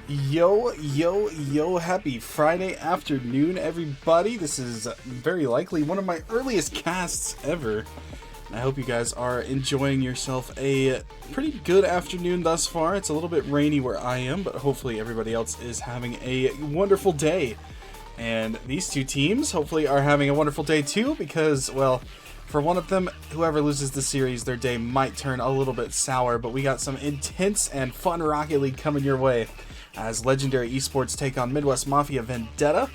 Yo, yo, yo, happy Friday afternoon, everybody. This is very likely one of my earliest casts ever. And I hope you guys are enjoying yourself a pretty good afternoon thus far. It's a little bit rainy where I am, but hopefully everybody else is having a wonderful day. And these two teams hopefully are having a wonderful day too, because, well, for one of them, whoever loses the series, their day might turn a little bit sour, but we got some intense and fun Rocket League coming your way as Legendary Esports take on Midwest Mafia Vendetta.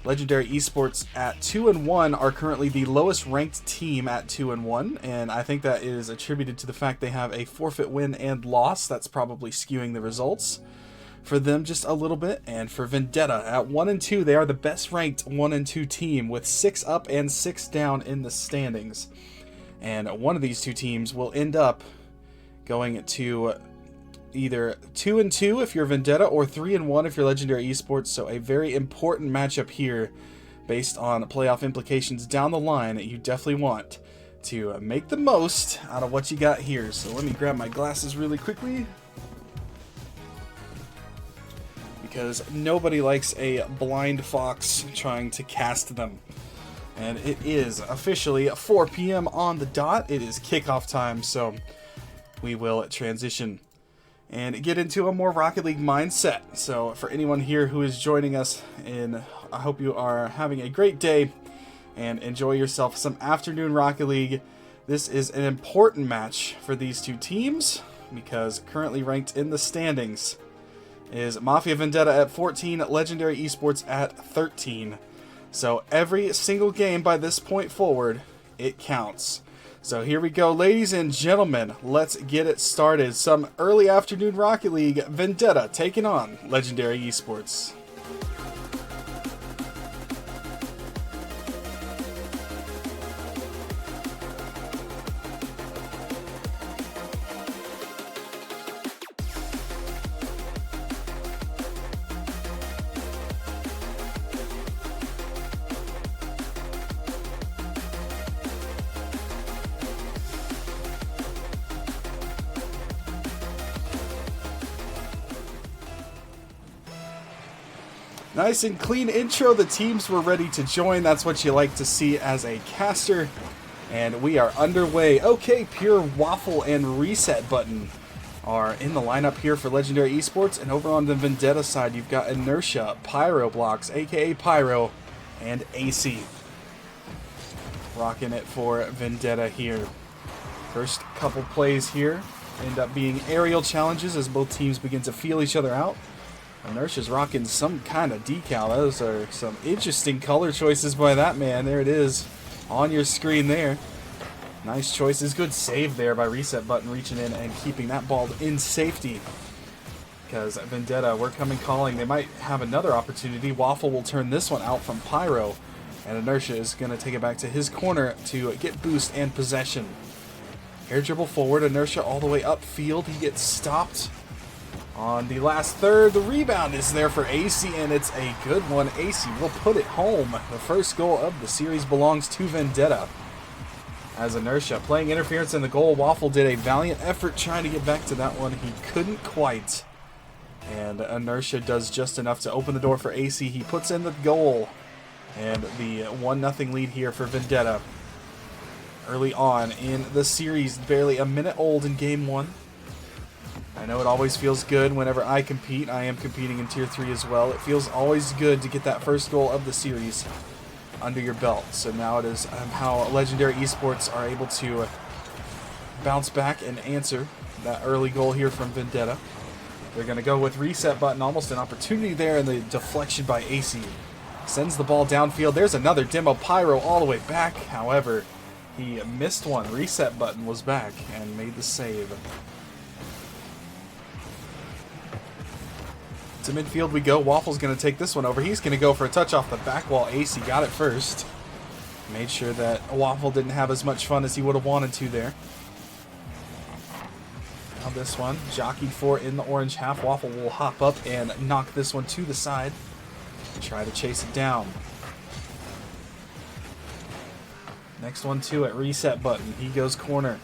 Legendary Esports at 2-1 are currently the lowest ranked team at 2-1, and I think that is attributed to the fact they have a forfeit win and loss. That's probably skewing the results. for them just a little bit. And for Vendetta at 1-2, they are the best ranked 1-2 team with 6 up and 6 down in the standings. And one of these two teams will end up going to either 2-2 if you're Vendetta or 3-1 if you're Legendary Esports. So a very important matchup here based on playoff implications down the line that you definitely want to make the most out of what you got here. So let me grab my glasses really quickly, because nobody likes a blind fox trying to cast them. And it is officially 4 p.m. on the dot. It is kickoff time, so we will transition and get into a more Rocket League mindset. So for anyone here who is joining us, I hope you are having a great day and enjoy yourself some afternoon Rocket League. This is an important match for these two teams, because currently ranked in the standings is Mafia Vendetta at 14, Legendary Esports at 13. So every single game by this point forward, it counts. So here we go, ladies and gentlemen. Let's get it started. Some early afternoon Rocket League. Vendetta taking on Legendary Esports. Nice and clean intro. The teams were ready to join. That's what you like to see as a caster. And we are underway. Okay, Pure, Waffle, and Reset Button are in the lineup here for Legendary Esports. And over on the Vendetta side, you've got Inertia, Pyro Blocks, aka Pyro, and AC. Rocking it for Vendetta here. First couple plays here end up being aerial challenges as both teams begin to feel each other out. Inertia's rocking some kind of decal. Those are some interesting color choices by that man. There it is on your screen there. Nice choices. Good save there by Reset Button, reaching in and keeping that ball in safety. Because Vendetta, we're coming calling. They might have another opportunity. Waffle will turn this one out from Pyro. And Inertia is going to take it back to his corner to get boost and possession. Air dribble forward. Inertia all the way upfield. He gets stopped on the last third. The rebound is there for AC, and it's a good one. AC will put it home. The first goal of the series belongs to Vendetta. As Inertia playing interference in the goal, Waffle did a valiant effort trying to get back to that one. He couldn't quite. And Inertia does just enough to open the door for AC. He puts in the goal. And the 1-0 lead here for Vendetta. Early on in the series, barely a minute old in game 1. I know it always feels good whenever I compete. I am competing in Tier 3 as well. It feels always good to get that first goal of the series under your belt. So now it is how Legendary Esports are able to bounce back and answer that early goal here from Vendetta. They're going to go with Reset Button. Almost an opportunity there, and the deflection by AC sends the ball downfield. There's another demo. Pyro all the way back. However, he missed one. Reset Button was back and made the save. To midfield we go. Waffle's going to take this one over. He's going to go for a touch off the back wall. AC got it first. Made sure that Waffle didn't have as much fun as he would have wanted to there. Now this one, jockeyed for in the orange half. Waffle will hop up and knock this one to the side. Try to chase it down. Next one to it. Reset Button. He goes corner.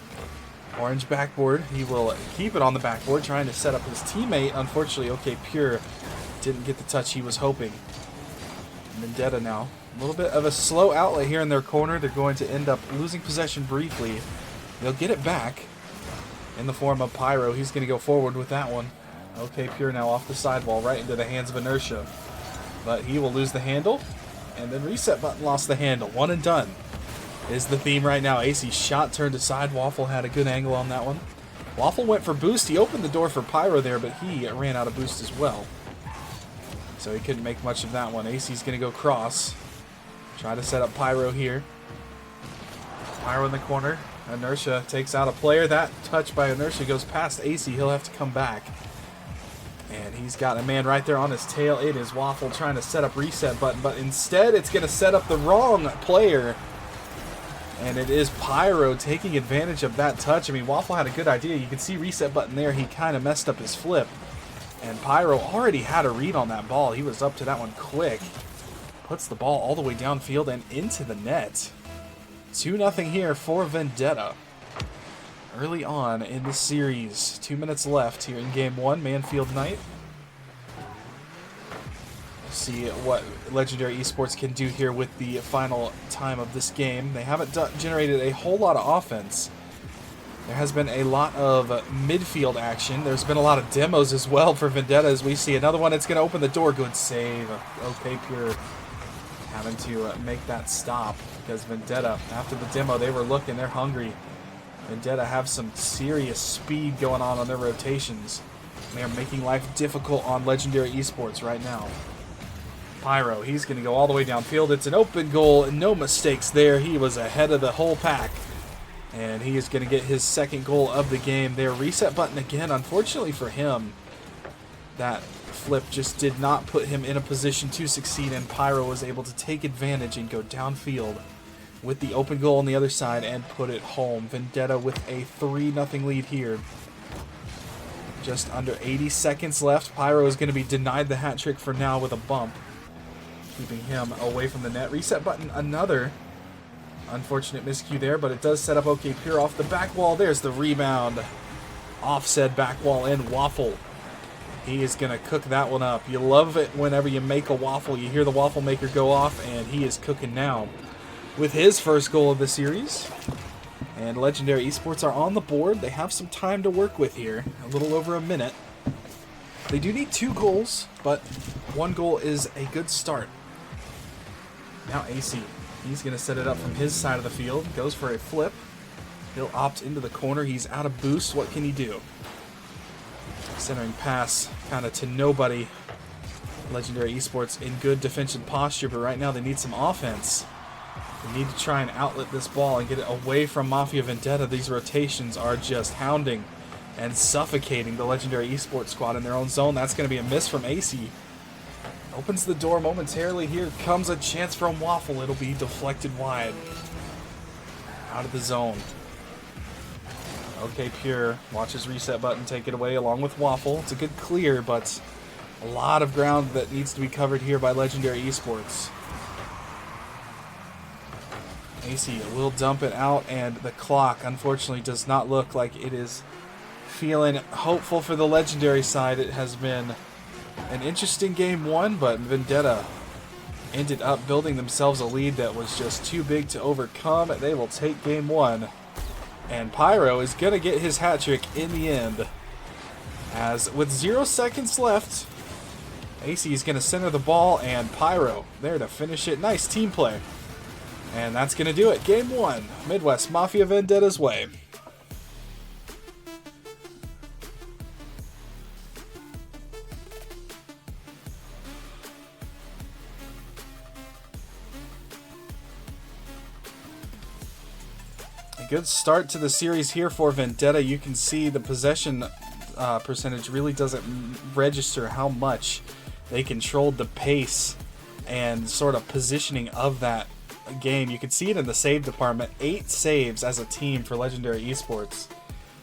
Orange backboard. He will keep it on the backboard, trying to set up his teammate. Unfortunately, OK Pure didn't get the touch he was hoping. Vendetta now. A little bit of a slow outlet here in their corner. They're going to end up losing possession briefly. They'll get it back in the form of Pyro. He's going to go forward with that one. OK Pure now off the sidewall, right into the hands of Inertia. But he will lose the handle. And then Reset Button lost the handle. One and done is the theme right now. AC shot turned aside. Waffle had a good angle on that one. Waffle went for boost. He opened the door for Pyro there, but he ran out of boost as well. So he couldn't make much of that one. AC's going to go cross. Try to set up Pyro here. Pyro in the corner. Inertia takes out a player. That touch by Inertia goes past AC. He'll have to come back. And he's got a man right there on his tail. It is Waffle trying to set up reset button, but instead it's going to set up the wrong player. And it is Pyro taking advantage of that touch. I mean, Waffle had a good idea. You can see reset button there. He kind of messed up his flip. And Pyro already had a read on that ball. He was up to that one quick. Puts the ball all the way downfield and into the net. 2-0 here for Vendetta. Early on in the series. 2 minutes left here in Game 1, Manfield Night. See what Legendary Esports can do here with the final time of this game. They haven't generated a whole lot of offense. There has been a lot of midfield action. There's been a lot of demos as well for Vendetta as we see another one. It's going to open the door. Good save. Okay, Pure having to make that stop because Vendetta, after the demo, they were looking. They're hungry. Vendetta have some serious speed going on their rotations. They are making life difficult on Legendary Esports right now. Pyro, he's going to go all the way downfield. It's an open goal. No mistakes there. He was ahead of the whole pack. And he is going to get his second goal of the game there. Reset button again. Unfortunately for him, that flip just did not put him in a position to succeed. And Pyro was able to take advantage and go downfield with the open goal on the other side and put it home. Vendetta with a 3-0 lead here. Just under 80 seconds left. Pyro is going to be denied the hat trick for now with a bump, keeping him away from the net. Reset button, another unfortunate miscue there, but it does set up OK Pure off the back wall. There's the rebound. Offset back wall in. Waffle. He is going to cook that one up. You love it whenever you make a waffle. You hear the waffle maker go off, and he is cooking now with his first goal of the series. And Legendary Esports are on the board. They have some time to work with here. A little over a minute. They do need 2 goals, but 1 goal is a good start. Now AC. He's going to set it up from his side of the field. Goes for a flip. He'll opt into the corner. He's out of boost. What can he do? Centering pass kind of to nobody. Legendary Esports in good defensive posture, but right now they need some offense. They need to try and outlet this ball and get it away from Mafia Vendetta. These rotations are just hounding and suffocating the Legendary Esports squad in their own zone. That's going to be a miss from AC. Opens the door momentarily. Here comes a chance from Waffle. It'll be deflected wide. Out of the zone. Okay, Pure. Watch his reset button. Take it away along with Waffle. It's a good clear, but a lot of ground that needs to be covered here by Legendary Esports. AC will dump it out, and the clock, unfortunately, does not look like it is feeling hopeful for the Legendary side. It has been an interesting Game 1, but Vendetta ended up building themselves a lead that was just too big to overcome. They will take Game 1, and Pyro is going to get his hat trick in the end. As with 0 seconds left, AC is going to center the ball, and Pyro there to finish it. Nice team play. And that's going to do it. Game 1, Midwest Mafia Vendetta's way. A good start to the series here for Vendetta. You can see the possession percentage really doesn't register how much they controlled the pace and sort of positioning of that game. You can see it in the save department. 8 saves as a team for Legendary Esports.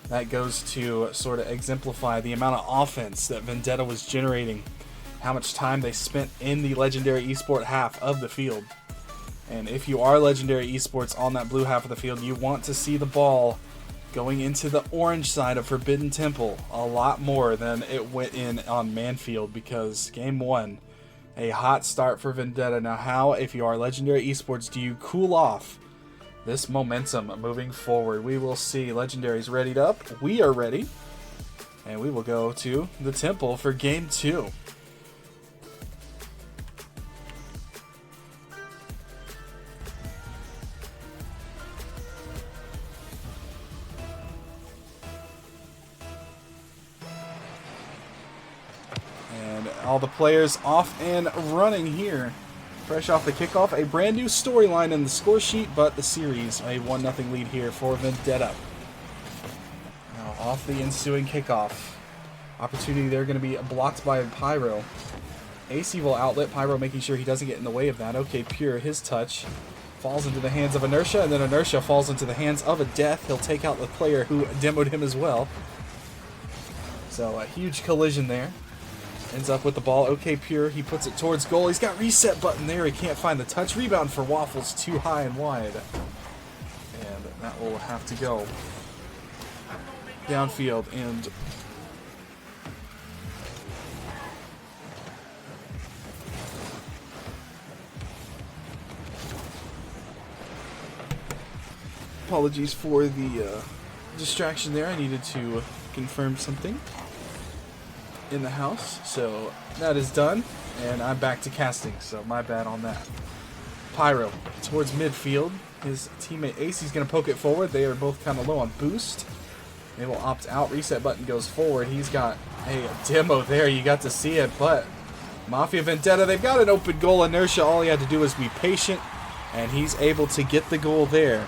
That goes to sort of exemplify the amount of offense that Vendetta was generating, how much time they spent in the Legendary Esport half of the field. And if you are Legendary Esports on that blue half of the field, you want to see the ball going into the orange side of Forbidden Temple a lot more than it went in on Manfield, because Game 1, a hot start for Vendetta. Now how, if you are Legendary Esports, do you cool off this momentum moving forward? We will see. Legendary's readied up. We are ready. And we will go to the Temple for Game 2. All the players off and running here. Fresh off the kickoff, a brand new storyline in the score sheet, but the series, a 1-0 lead here for Vendetta. Now off the ensuing kickoff. Opportunity there going to be blocked by Pyro. AC will outlet Pyro, making sure he doesn't get in the way of that. Okay, Pure, his touch falls into the hands of Inertia, and then Inertia falls into the hands of a Death. He'll take out the player who demoed him as well. So a huge collision there. Ends up with the ball. Okay, Pure, he puts it towards goal. He's got reset button there. He can't find the touch. Rebound for Waffles, too high and wide. And that will have to go downfield. And apologies for the distraction there. I needed to confirm something in the house. So that is done, and I'm back to casting, so my bad on that. Pyro towards midfield. His teammate AC is going to poke it forward. They are both kind of low on boost. They will opt out. Reset button goes forward. He's got a demo there. You got to see it, but Mafia Vendetta, they've got an open goal. Inertia, all he had to do was be patient, and he's able to get the goal there.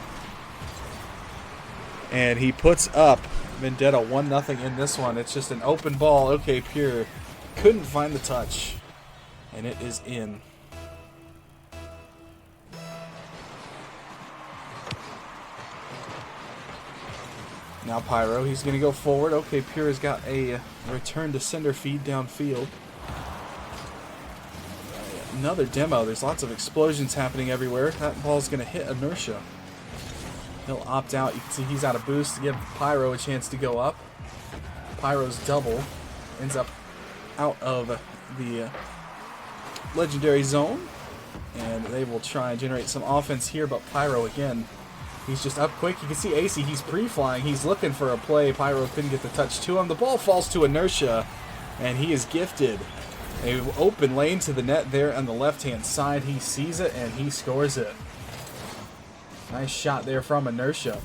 And he puts up Vendetta 1-0 in this one. It's just an open ball. Okay, Pure couldn't find the touch, and it is in. Now Pyro, he's going to go forward. Okay, Pure has got a return to sender feed downfield. Another demo. There's lots of explosions happening everywhere. That ball's going to hit Inertia. He'll opt out. You can see he's out of boost to give Pyro a chance to go up. Pyro's double ends up out of the legendary zone. And they will try and generate some offense here, but Pyro again, he's just up quick. You can see AC, he's pre-flying. He's looking for a play. Pyro couldn't get the touch to him. The ball falls to Inertia, and he is gifted an open lane to the net there on the left-hand side. He sees it, and he scores it. Nice shot there from Inertia.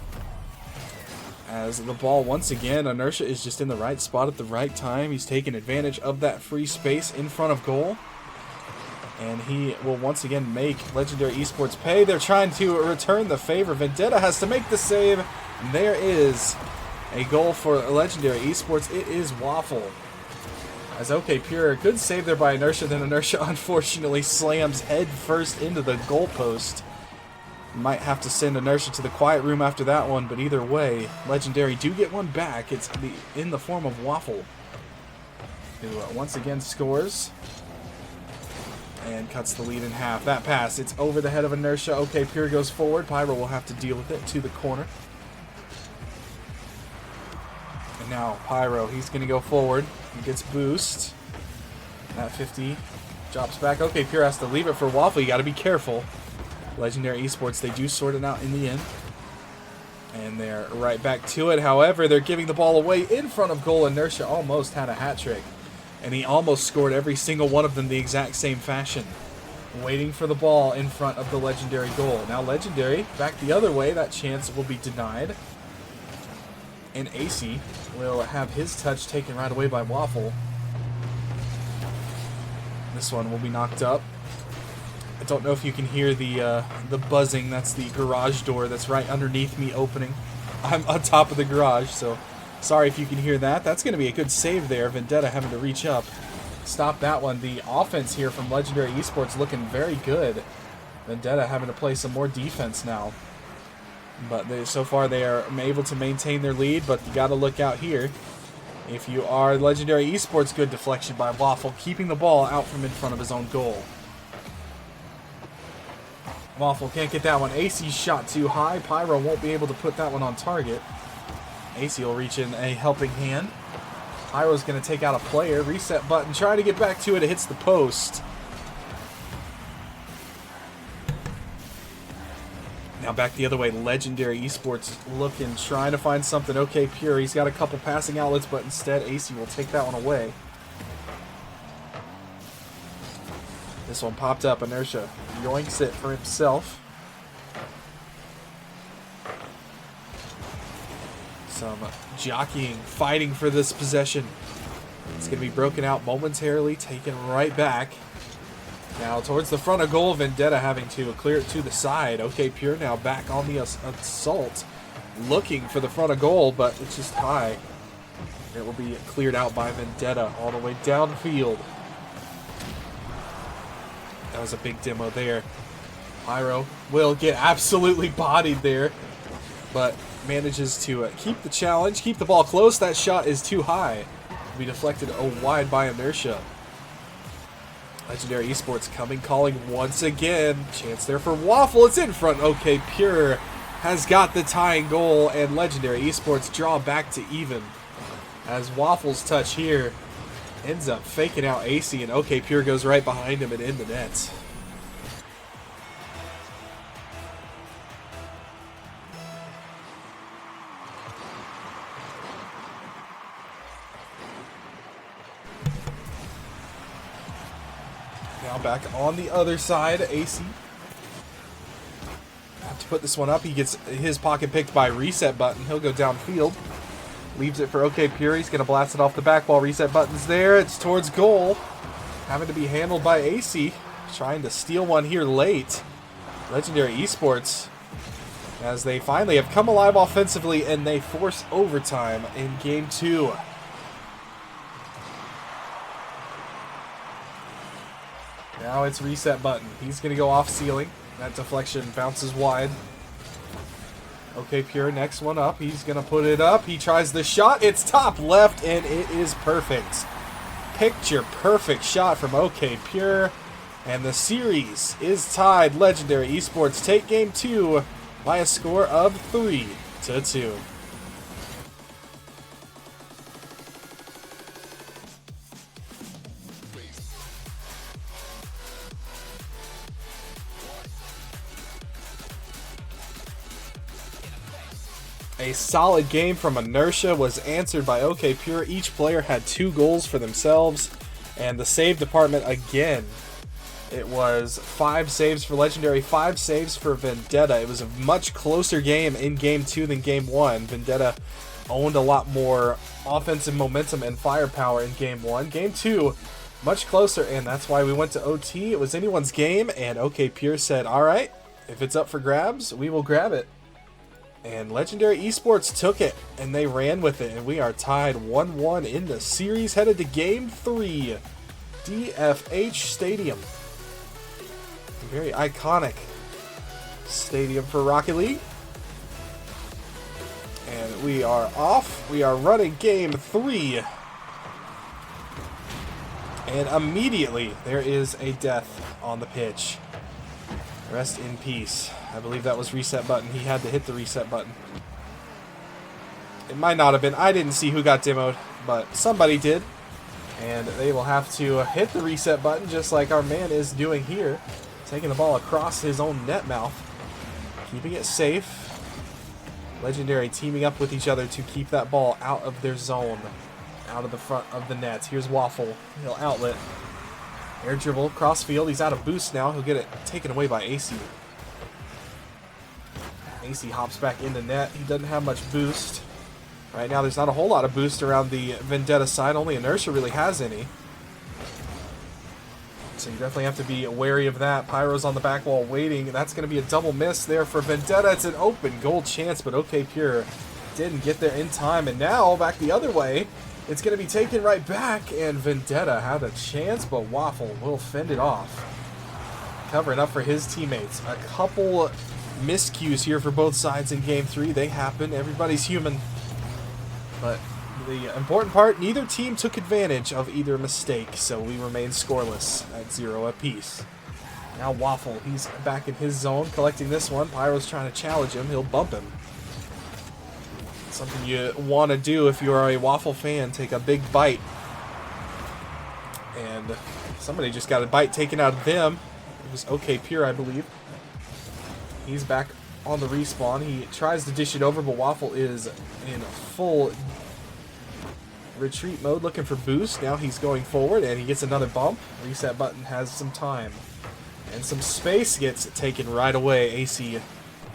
As the ball, once again, Inertia is just in the right spot at the right time. He's taking advantage of that free space in front of goal. And he will once again make Legendary Esports pay. They're trying to return the favor. Vendetta has to make the save. And there is a goal for Legendary Esports. It is Waffle. As OK Pure, good save there by Inertia. Then Inertia unfortunately slams head first into the goalpost. Might have to send Inertia to the quiet room after that one, but either way, Legendary do get one back. It's in the form of Waffle, who once again scores and cuts the lead in half. That pass, it's over the head of Inertia. OK Pure goes forward. Pyro will have to deal with it to the corner. And now Pyro, he's going to go forward. He gets boost. At 50, drops back. OK Pure has to leave it for Waffle. You got to be careful. Legendary Esports, they do sort it out in the end. And they're right back to it. However, they're giving the ball away in front of goal. Inertia almost had a hat trick. And he almost scored every single one of them the exact same fashion. Waiting for the ball in front of the Legendary goal. Now Legendary, back the other way. That chance will be denied. And AC will have his touch taken right away by Waffle. This one will be knocked up. I don't know if you can hear the buzzing. That's the garage door that's right underneath me opening. I'm on top of the garage, so sorry if you can hear that. That's going to be a good save there. Vendetta having to reach up. Stop that one. The offense here from Legendary Esports looking very good. Vendetta having to play some more defense now. But so far they are able to maintain their lead, but you got to look out here. If you are Legendary Esports, good deflection by Waffle, keeping the ball out from in front of his own goal. Waffle can't get that one. AC shot too high. Pyro won't be able to put that one on target. AC will reach in a helping hand. Pyro's going to take out a player. Reset button. Trying to get back to it. It hits the post. Now back the other way. Legendary Esports looking, trying to find something. OK Pure, he's got a couple passing outlets, but instead AC will take that one away. This one popped up. Inertia yoinks it for himself. Some jockeying, fighting for this possession. It's going to be broken out momentarily, taken right back. Now towards the front of goal, Vendetta having to clear it to the side. OK Pure now back on the assault, looking for the front of goal, but it's just high. It will be cleared out by Vendetta all the way downfield. That was a big demo there. Pyro will get absolutely bodied there, but manages to keep the challenge, keep the ball close. That shot is too high. Will be deflected wide by Inertia. Legendary Esports coming, calling once again. Chance there for Waffle. It's in front. Okay, Pure has got the tying goal, and Legendary Esports draw back to even. As Waffle's touch here ends up faking out AC, and OK Pure goes right behind him and in the net. Now back on the other side, AC. Have to put this one up. He gets his pocket picked by Reset Button. He'll go downfield. Leaves it for OK Pure. He's going to blast it off the back wall. Reset Button's there. It's towards goal. Having to be handled by AC. Trying to steal one here late. Legendary Esports, as they finally have come alive offensively, and they force overtime in Game 2. Now it's Reset Button. He's going to go off ceiling. That deflection bounces wide. OK Pure, next one up. He's going to put it up. He tries the shot. It's top left, and it is perfect. Picture perfect shot from OK Pure. And the series is tied. Legendary Esports take Game 2 by a score of 3-2. A solid game from Inertia was answered by OK Pure. Each player had 2 goals for themselves. And the save department again. It was 5 saves for Legendary, 5 saves for Vendetta. It was a much closer game in Game 2 than Game 1. Vendetta owned a lot more offensive momentum and firepower in Game 1. Game 2, much closer, and that's why we went to OT. It was anyone's game, and OK Pure said, alright, if it's up for grabs, we will grab it. And Legendary Esports took it, and they ran with it, and we are tied 1-1 in the series, headed to Game 3. DFH Stadium. Very iconic stadium for Rocket League. And we are off. We are running Game 3. And immediately there is a death on the pitch. Rest in peace. I believe that was Reset Button. He had to hit the reset button. It might not have been. I didn't see who got demoed, but somebody did. And they will have to hit the reset button just like our man is doing here. Taking the ball across his own net mouth. Keeping it safe. Legendary teaming up with each other to keep that ball out of their zone. Out of the front of the net. Here's Waffle. He'll outlet. Air dribble. Cross field. He's out of boost now. He'll get it taken away by AC. AC hops back into net. He doesn't have much boost. Right now there's not a whole lot of boost around the Vendetta side. Only Inertia really has any. So you definitely have to be wary of that. Pyro's on the back wall waiting. That's going to be a double miss there for Vendetta. It's an open goal chance, but OK Pure didn't get there in time. And now, back the other way, it's going to be taken right back. And Vendetta had a chance, but Waffle will fend it off. Covering up for his teammates. A couple miscues here for both sides in Game 3. They happen. Everybody's human. But the important part, neither team took advantage of either mistake, so we remain scoreless at 0 apiece. Now Waffle, he's back in his zone, collecting this one. Pyro's trying to challenge him. He'll bump him. Something you want to do if you are a Waffle fan, take a big bite. And somebody just got a bite taken out of them. It was OK Pure, I believe. He's back on the respawn. He tries to dish it over, but Waffle is in full retreat mode, looking for boost. Now he's going forward, and he gets another bump. Reset Button has some time. And some space gets taken right away. AC,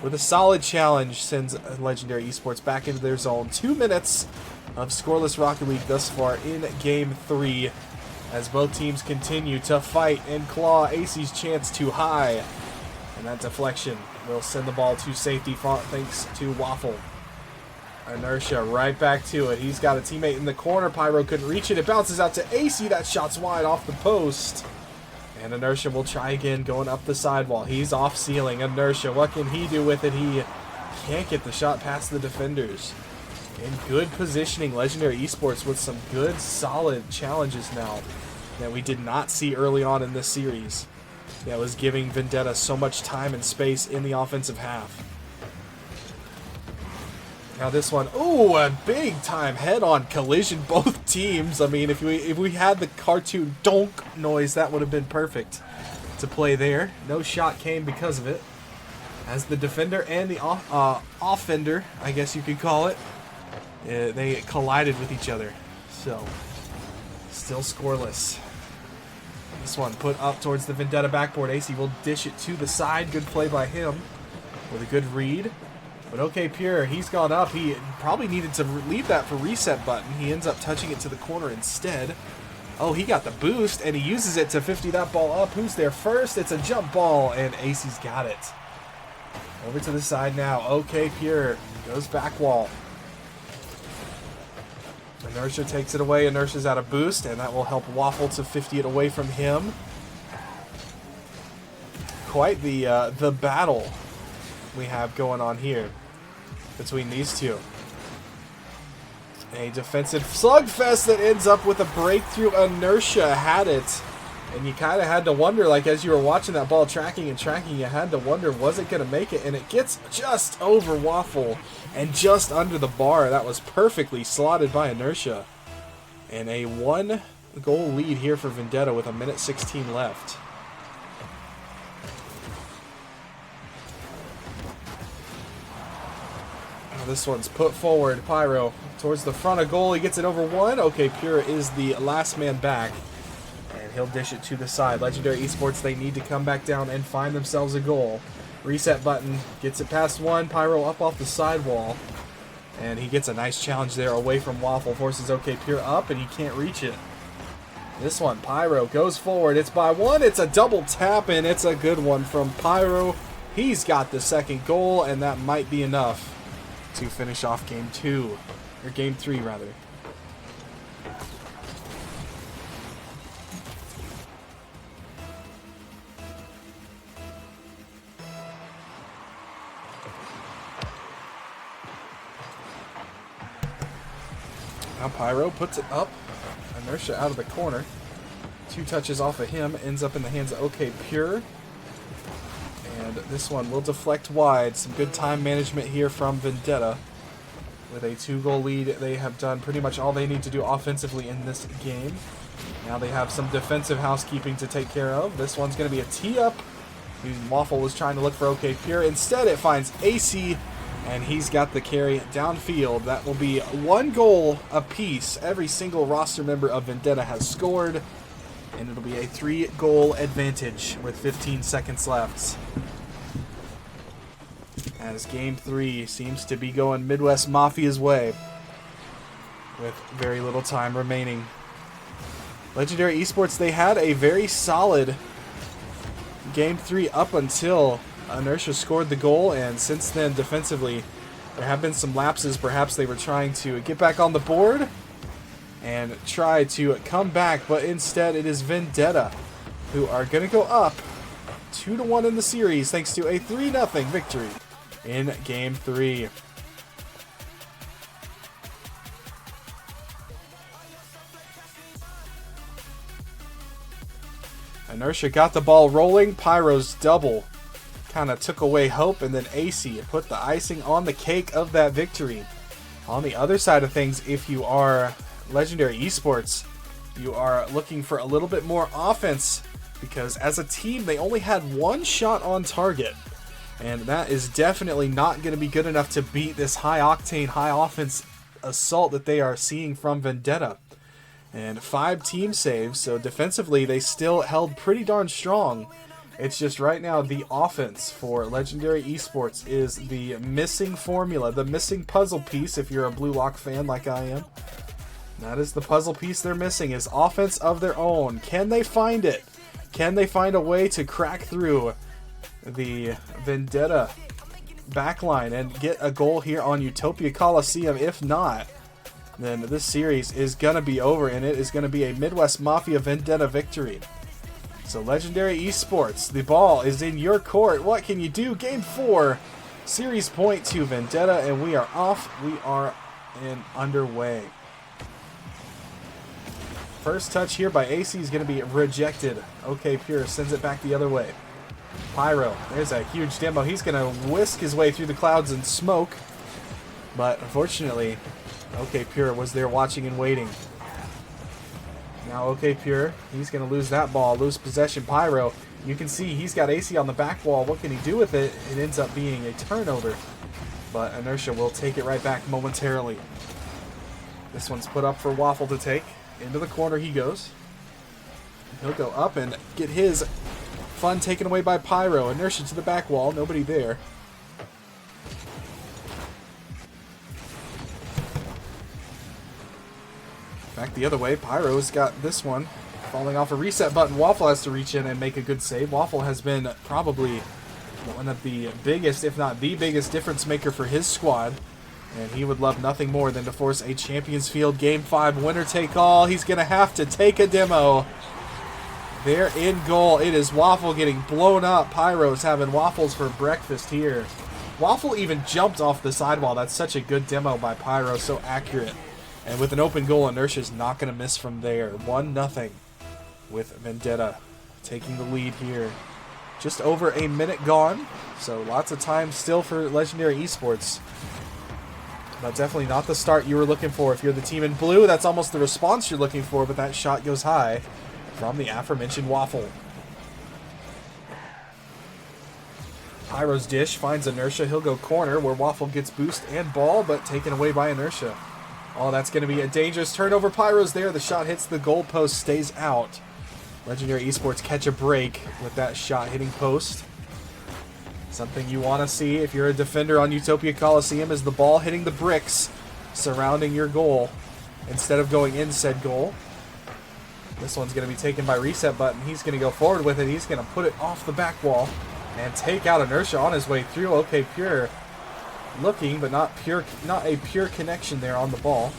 with a solid challenge, sends Legendary Esports back into their zone. 2 minutes of scoreless Rocket League thus far in Game 3. As both teams continue to fight and claw. AC's chance too high. And that deflection will send the ball to safety thanks to Waffle. Inertia right back to it. He's got a teammate in the corner. Pyro couldn't reach it. It bounces out to AC. That shot's wide off the post. And Inertia will try again, going up the sidewall. He's off ceiling. Inertia, what can he do with it? He can't get the shot past the defenders. In good positioning, Legendary Esports with some good, solid challenges now that we did not see early on in this series. That was giving Vendetta so much time and space in the offensive half. Now this one, ooh, a big time head-on collision, both teams. I mean, if we had the cartoon donk noise, that would have been perfect to play there. No shot came because of it, as the defender and the offender, I guess you could call it, they collided with each other. So, still scoreless. This one put up towards the Vendetta backboard. AC will dish it to the side. Good play by him with a good read. But OK Pure, he's gone up. He probably needed to leave that for reset button. He ends up touching it to the corner instead. Oh, he got the boost, and he uses it to 50 that ball up. Who's there first? It's a jump ball, and AC's got it. Over to the side now. OK Pure goes back wall. Inertia takes it away. Inertia's out of boost, and that will help Waffle to 50 it away from him. Quite the battle we have going on here between these two. A defensive slugfest that ends up with a breakthrough. Inertia had it, and you kind of had to wonder, like, as you were watching that ball tracking, you had to wonder, was it going to make it? And it gets just over Waffle and just under the bar. That was perfectly slotted by Inertia. And a 1-goal lead here for Vendetta with 1:16 left. This one's put forward. Pyro towards the front of goal. He gets it over one. OK Pure is the last man back, and he'll dish it to the side. Legendary Esports, they need to come back down and find themselves a goal. Reset button. Gets it past one. Pyro up off the sidewall, and he gets a nice challenge there away from Waffle. Forces OK Pure up, and he can't reach it. This one, Pyro goes forward. It's by one. It's a double tap, and it's a good one from Pyro. He's got the second goal, and that might be enough to finish off game 2, or game 3 rather. Now Pyro puts it up. Inertia out of the corner. 2 touches off of him, ends up in the hands of OK Pure. And this one will deflect wide. Some good time management here from Vendetta. With a 2-goal lead, they have done pretty much all they need to do offensively in this game. Now they have some defensive housekeeping to take care of. This one's going to be a tee-up. Waffle was trying to look for OK Pure. Instead, it finds AC, and he's got the carry downfield. That will be 1 goal apiece. Every single roster member of Vendetta has scored. And it'll be a 3-goal advantage with 15 seconds left. As game 3 seems to be going Midwest Mafia's way with very little time remaining. Legendary Esports, they had a very solid game 3 up until Inertia scored the goal, and since then defensively there have been some lapses. Perhaps they were trying to get back on the board and try to come back, but instead it is Vendetta who are going to go up 2-1 in the series thanks to a 3-0 victory in game 3. Inertia got the ball rolling. Pyro's double kind of took away hope, and then AC put the icing on the cake of that victory. On the other side of things, if you are Legendary Esports, you are looking for a little bit more offense, because as a team they only had 1 shot on target, and that is definitely not going to be good enough to beat this high octane, high offense assault that they are seeing from Vendetta. And 5 team saves, so defensively they still held pretty darn strong. It's just right now the offense for Legendary Esports is the missing formula, the missing puzzle piece if you're a Blue Lock fan like I am. That is the puzzle piece they're missing, is offense of their own. Can they find it? Can they find a way to crack through the Vendetta back line and get a goal here on Utopia Coliseum. If not, then this series is going to be over, and it is going to be a Midwest Mafia Vendetta victory. So Legendary Esports, the ball is in your court. What can you do? Game 4, series point to Vendetta, and we are off. We are underway. First touch here by AC is going to be rejected. OK Pure sends it back the other way. Pyro, there's a huge demo. He's going to whisk his way through the clouds and smoke. But unfortunately, OK Pure was there watching and waiting. Now OK Pure, he's going to lose that ball, lose possession. Pyro, you can see he's got AC on the back wall. What can he do with it? It ends up being a turnover. But Inertia will take it right back momentarily. This one's put up for Waffle to take. Into the corner he goes. He'll go up and get his fun taken away by Pyro. Inertia to the back wall. Nobody there. Back the other way. Pyro's got this one. Falling off a reset button. Waffle has to reach in and make a good save. Waffle has been probably one of the biggest, if not the biggest, difference maker for his squad. And he would love nothing more than to force a Champions Field Game 5 winner-take-all. He's going to have to take a demo. They're in goal. It is Waffle getting blown up. Pyro's having waffles for breakfast here. Waffle even jumped off the sidewall. That's such a good demo by Pyro. So accurate. And with an open goal, Inertia's not going to miss from there. 1-0 with Vendetta taking the lead here. Just over a minute gone. So lots of time still for Legendary Esports. But definitely not the start you were looking for. If you're the team in blue, that's almost the response you're looking for, but that shot goes high from the aforementioned Waffle. Pyro's dish finds Inertia. He'll go corner where Waffle gets boost and ball, but taken away by Inertia. Oh, that's going to be a dangerous turnover. Pyro's there. The shot hits the goal post, stays out. Legendary Esports catch a break with that shot hitting post. Something you want to see if you're a defender on Utopia Coliseum is the ball hitting the bricks surrounding your goal instead of going in said goal. This one's going to be taken by reset button. He's going to go forward with it. He's going to put it off the back wall and take out Inertia on his way through. OK Pure looking, but not a pure connection there on the ball.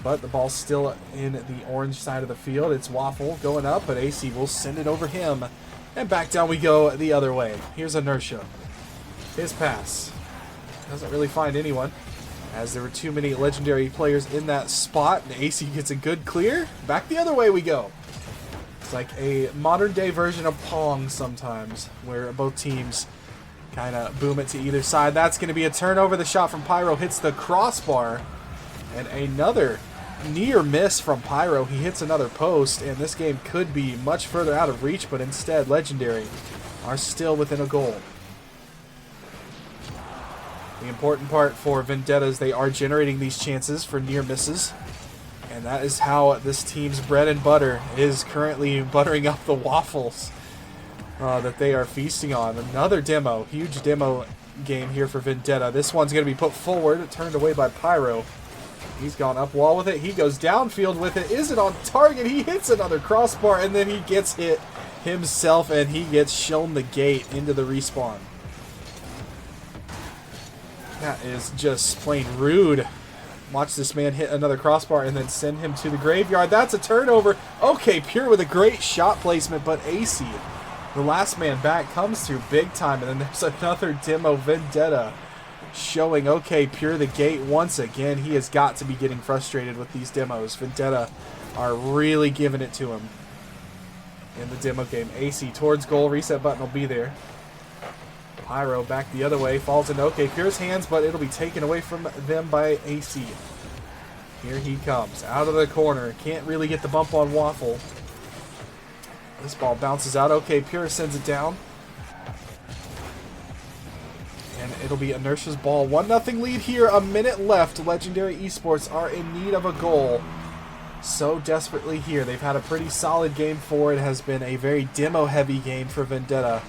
But the ball's still in the orange side of the field. It's Waffle going up, but AC will send it over him. And back down we go the other way. Here's Inertia. His pass. Doesn't really find anyone, as there were too many legendary players in that spot. And AC gets a good clear. Back the other way we go. It's like a modern day version of Pong sometimes, where both teams kind of boom it to either side. That's going to be a turnover. The shot from Pyro hits the crossbar. And another near miss from Pyro. He hits another post, and this game could be much further out of reach, but instead Legendary are still within a goal. The important part for Vendetta is they are generating these chances for near misses, and that is how this team's bread and butter is currently buttering up the waffles that they are feasting on. Another demo, huge demo game here for Vendetta. This one's going to be put forward, turned away by Pyro. He's gone up wall with it. He goes downfield with it. Is it on target? He hits another crossbar, and then he gets hit himself, and he gets shown the gate into the respawn. That is just plain rude. Watch this man hit another crossbar and then send him to the graveyard. That's a turnover. OK Pure with a great shot placement, but AC, the last man back, comes through big time. And then there's another demo. Vendetta showing OK Pure the gate once again. He has got to be getting frustrated with these demos. Vendetta are really giving it to him in the demo game. AC towards goal. Reset button will be there. Pyro back the other way. Falls into OK Pure's hands, but it'll be taken away from them by AC. Here he comes. Out of the corner. Can't really get the bump on Waffle. This ball bounces out. OK Pure sends it down. And it'll be Inertia's ball. 1-0 lead here. A minute left. Legendary Esports are in need of a goal so desperately here. They've had a pretty solid game 4. It has been a very demo-heavy game for Vendetta.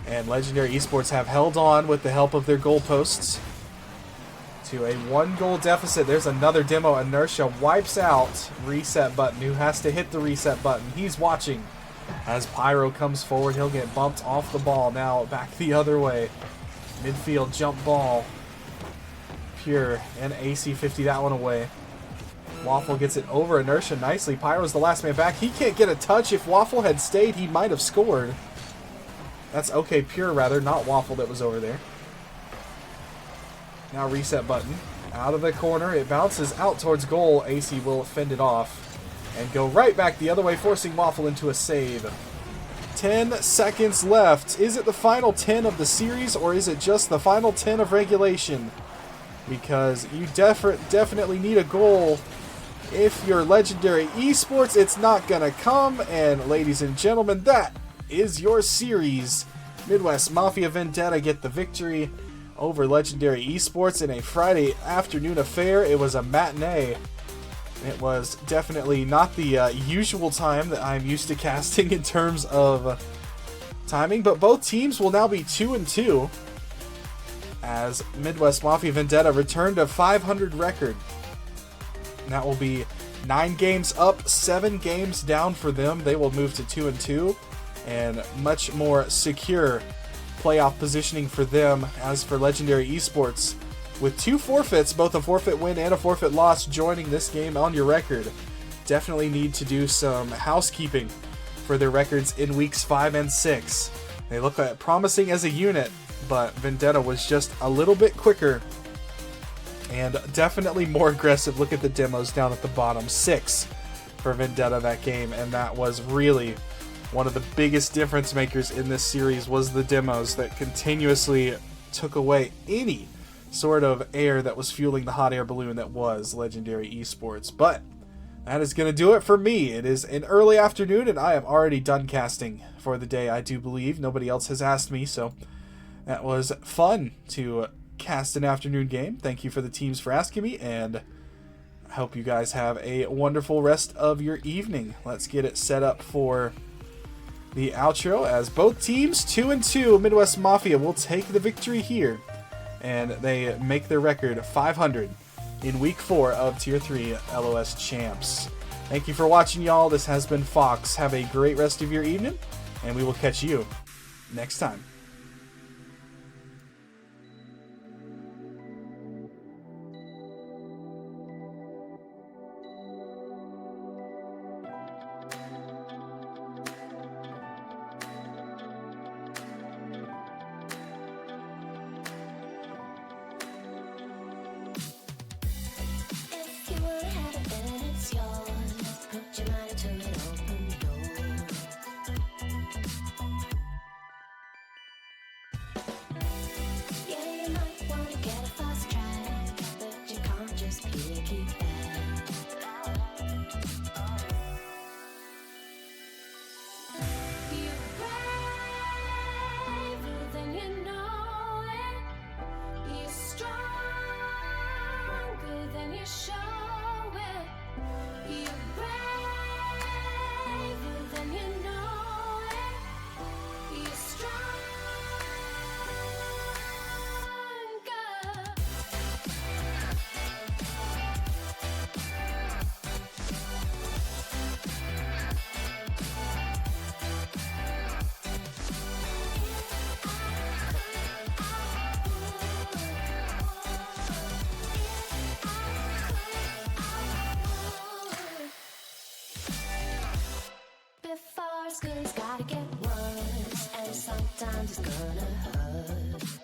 And Legendary Esports have held on with the help of their goalposts to a 1-goal deficit. There's another demo. Inertia wipes out reset button, who has to hit the reset button. He's watching as Pyro comes forward. He'll get bumped off the ball. Now back the other way. Midfield jump ball. Pure and AC 50 that one away. Waffle gets it over inertia nicely. Pyro's the last man back. He can't get a touch. If Waffle had stayed, he might have scored. That's okay, Pure rather, not Waffle that was over there. Now reset button. Out of the corner. It bounces out towards goal. AC will fend it off and go right back the other way, forcing Waffle into a save. 10 seconds left. Is it the final 10 of the series, or is it just the final 10 of regulation? Because you definitely need a goal. If you're Legendary Esports, it's not going to come. And ladies and gentlemen, that is your series. Midwest Mafia Vendetta get the victory over Legendary Esports in a Friday afternoon affair. It was a matinee. It was definitely not the usual time that I'm used to casting in terms of timing, but both teams will now be 2-2 as Midwest Mafia Vendetta return to 500 record. And that will be 9 games up, 7 games down for them. They will move to 2-2 and much more secure playoff positioning for them. As for Legendary Esports, with 2 forfeits, both a forfeit win and a forfeit loss joining this game on your record, definitely need to do some housekeeping for their records in weeks 5 and 6. They look promising as a unit, but Vendetta was just a little bit quicker and definitely more aggressive. Look at the demos down at the bottom. 6 for Vendetta that game, and that was really one of the biggest difference makers in this series, was the demos that continuously took away any sort of air that was fueling the hot air balloon that was Legendary Esports. But that is going to do it for me. It is an early afternoon, and I am already done casting for the day, I do believe. Nobody else has asked me, so that was fun to cast an afternoon game. Thank you for the teams for asking me, and I hope you guys have a wonderful rest of your evening. Let's get it set up for the outro, as both teams 2-2. Midwest Mafia will take the victory here, and they make their record 500 in week 4 of Tier 3 LOS Champs. Thank you for watching, y'all. This has been Fox. Have a great rest of your evening, and we will catch you next time. Gotta get worse, and sometimes it's gonna hurt.